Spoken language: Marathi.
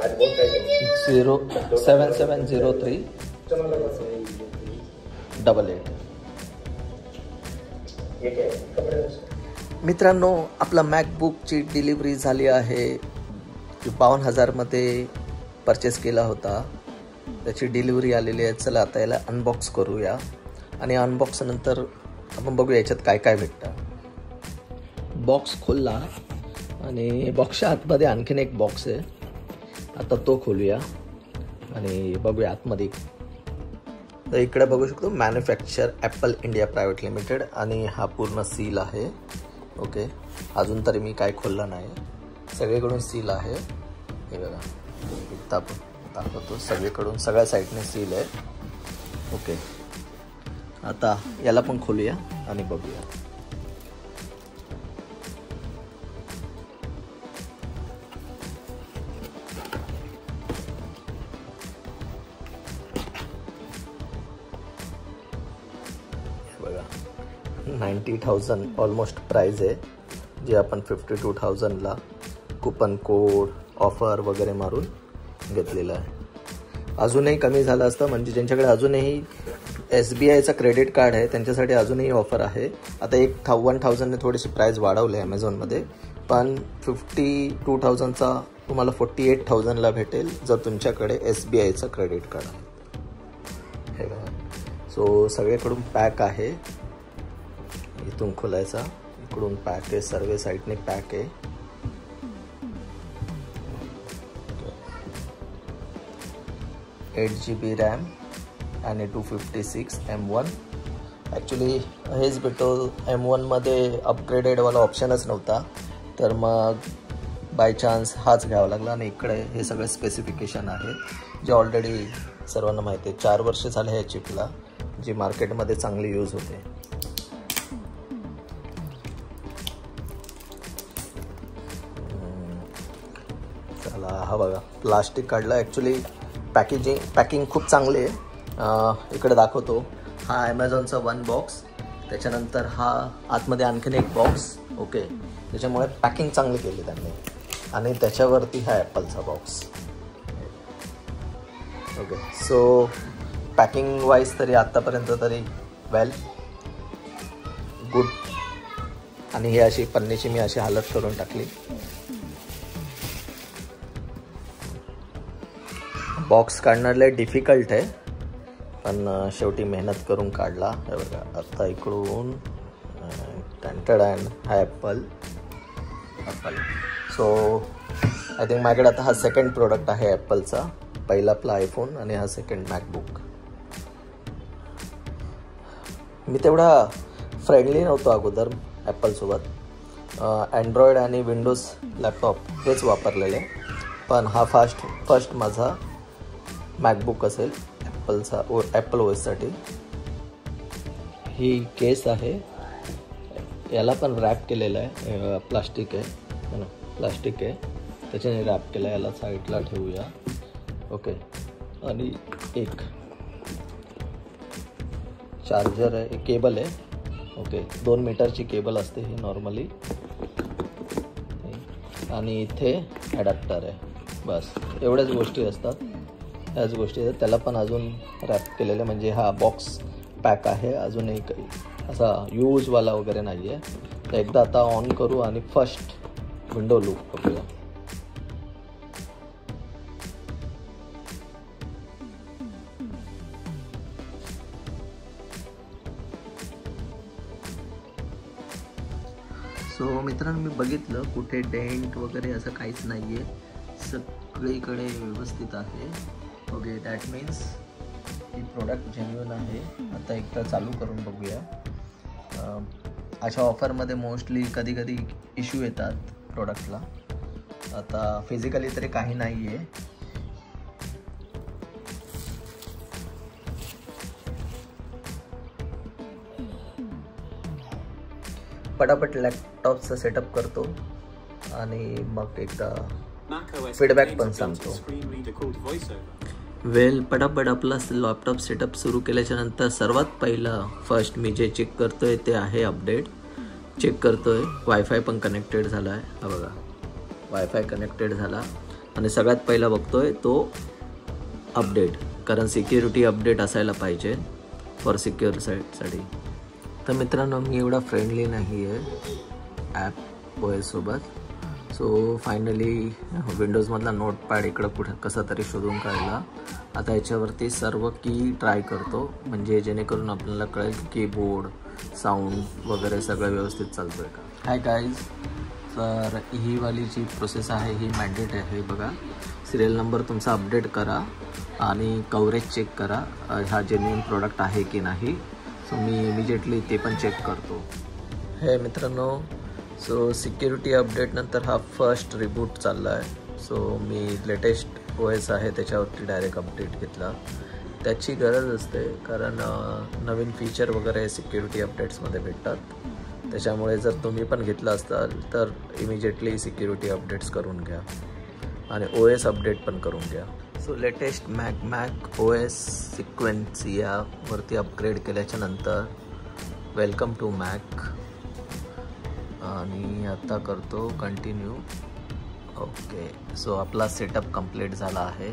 0770388. मित्रांनो, आपला मॅकबुकची डिलिव्हरी झाली आहे. 52,000मध्ये परचेस केला होता, त्याची डिलिव्हरी आलेली आहे. चला आता याला अनबॉक्स करूया आणि अनबॉक्स नंतर आपण बघूया याच्यात काय काय भेटतं. बॉक्स खोलला आणि बॉक्सच्या आतमध्ये आणखीन एक बॉक्स आहे. आता तो खोलूया आणि बघूया आतमध्ये. तर इकडे बघू शकतो manufacture Apple India private limited आणि हा पूर्ण सील आहे. ओके, अजून तरी मी काय खोललं नाही, सगळीकडून सील आहे. हे बघा, दाखवतो सगळीकडून, सगळ्या साईडने सील आहे. ओके, आता याला पण खोलूया आणि बघूया. बघा, 90,000 ऑलमोस्ट प्राइस आहे, जे आपण 52,000ला कुपन कोड ऑफर वगैरे मारून घेतलेलं आहे. अजूनही कमी झालं असतं, म्हणजे ज्यांच्याकडे अजूनही SBIचं क्रेडिट कार्ड आहे त्यांच्यासाठी अजूनही ऑफर आहे. आता 1,000ने थोडीशी प्राइस वाढवली आहे अमेझॉनमध्ये, पण 52,000चा तुम्हाला 48,000ला भेटेल जर तुमच्याकडे SBIचं क्रेडिट कार्ड आहे. हे बघा, सो सगळीकडून पॅक आहे. इथून खोलायचा, इकडून पॅक आहे, सर्व साईडने पॅक आहे. 8GB रॅम आणि 256 M1. ॲक्च्युली हेच भेटो, M1मध्ये अपग्रेडेडवाला ऑप्शनच नव्हता, तर मग बाय चान्स हाच घ्यावा लागला. आणि इकडे हे सगळे स्पेसिफिकेशन आहेत जे ऑलरेडी सर्वांना माहिती आहे. 4 वर्ष झाले ह्या चिपला, जी मार्केटमध्ये चांगली यूज होते. चला, हा बघा प्लास्टिक काढलं. ॲक्च्युली पॅकिंग खूप चांगली आहे. इकडे दाखवतो, हा ॲमेझॉनचा 1 बॉक्स, त्याच्यानंतर हा आतमध्ये आणखीन एक बॉक्स. ओके, त्याच्यामुळे पॅकिंग चांगली केली त्यांनी. आणि त्याच्यावरती हा ॲपलचा box. Okay, so packing wise तरी आत्तापर्यंत तरी वेल गुड. आणि ही अशी पन्नीची मी अशी हालत करून टाकली. बॉक्स काढणं लय डिफिकल्ट आहे, पण शेवटी मेहनत करून काढला. हे बघा, आता इकडून टँटेड अँड हा ॲपल. सो आय थिंक माझ्याकडे आता हा सेकंड प्रोडक्ट आहे ॲपलचा. पहिला आपला आयफोन आणि हा सेकंड मॅकबुक. मी तेवढा फ्रेंडली नव्हतो अगोदर ॲपलसोबत. अँड्रॉईड आणि विंडोज लॅपटॉप हेच वापरलेले, पण हा फर्स्ट माझा मॅकबुक असेल ॲपलचा, ॲपल OSसाठी. ही केस आहे, याला पण रॅप केलेलं आहे. प्लास्टिक आहे ना, प्लास्टिक आहे, त्याच्याने रॅप केलं आहे. याला साईडला ठेवूया. ओके, आणि एक चार्जर आहे, केबल आहे. ओके, 2 मीटरची केबल असते ही नॉर्मली. आणि इथे ॲडॅप्टर आहे. बस एवढ्याच गोष्टी असतात. ह्याच गोष्टी आहेत. त्याला पण अजून रॅप केलेलं, म्हणजे हा बॉक्स पॅक आहे, अजूनही काही असा यूजवाला वगैरे नाही आहे. तर एकदा आता ऑन करू आणि फर्स्ट विंडो लूक बघूया. सो मित्रांनो, मी बघितलं कुठे डेंट वगैरे असं काहीच नाही आहे, सगळीकडे व्यवस्थित आहे. Okay, that means he product genuine आहे. आता एकदा चालू करून बघूया. अशा ऑफरमध्ये मोस्टली कधी इश्यू येतात प्रोडक्टला. आता फिजिकली तरी काही नाही आहे. पटापट लॅपटॉपचा सेटअप करतो आणि मग एकदा फीडबॅक पण सांगतो. वेल, पटापट आपला लॅपटॉप सेटअप सुरू केल्याच्या नंतर सर्वात पहिलं फर्स्ट मी जे चेक करतोय ते आहे अपडेट. चेक करतोय वायफाय पण कनेक्टेड झाला आहे. हा बघा, वायफाय कनेक्टेड झाला. आणि सगळ्यात पहिला बघतोय तो अपडेट, कारण सिक्युरिटी अपडेट असायला पाहिजे फॉर सिक्युअर साईटसाठी. तर मित्रांनो, मी एवढा फ्रेंडली नाही आहे ॲप OS सोबत. सो फायनली विंडोजमधला नोटपॅड इकडं कुठं कसा तरी शोधून काढला. आता याच्यावरती सर्व की ट्राय करतो, म्हणजे जेणेकरून आपल्याला कळेल की कीबोर्ड, साऊंड वगैरे सगळं व्यवस्थित चालतो आहे का. हाय गाईज, तर ही वाली जी प्रोसेस आहे ही मॅन्डेट आहे. बघा, सिरियल नंबर तुमचा अपडेट करा आणि कव्हरेज चेक करा हा जेन्युइन प्रोडक्ट आहे की नाही. सो मी इमिजिएटली ते पण चेक करतो. हे मित्रांनो, सो सिक्युरिटी अपडेट नंतर हा फर्स्ट रिबूट चालला आहे. सो मी लेटेस्ट OS आहे त्याच्यावरती डायरेक्ट अपडेट घेतला. त्याची गरज असते, कारण नवीन फीचर वगैरे सिक्युरिटी अपडेट्समध्ये भेटतात. त्याच्यामुळे जर तुम्ही पण घेतला असाल तर इमिजिएटली सिक्युरिटी अपडेट्स करून घ्या आणि OS अपडेट पण करून घ्या. सो लेटेस्ट मॅक OS सिक्वेन्सियावरती अपग्रेड केल्याच्या नंतर वेलकम टू मॅक, आणि आता करतो कंटिन्यू. ओके, सो आपला सेटअप कंप्लीट झाला आहे.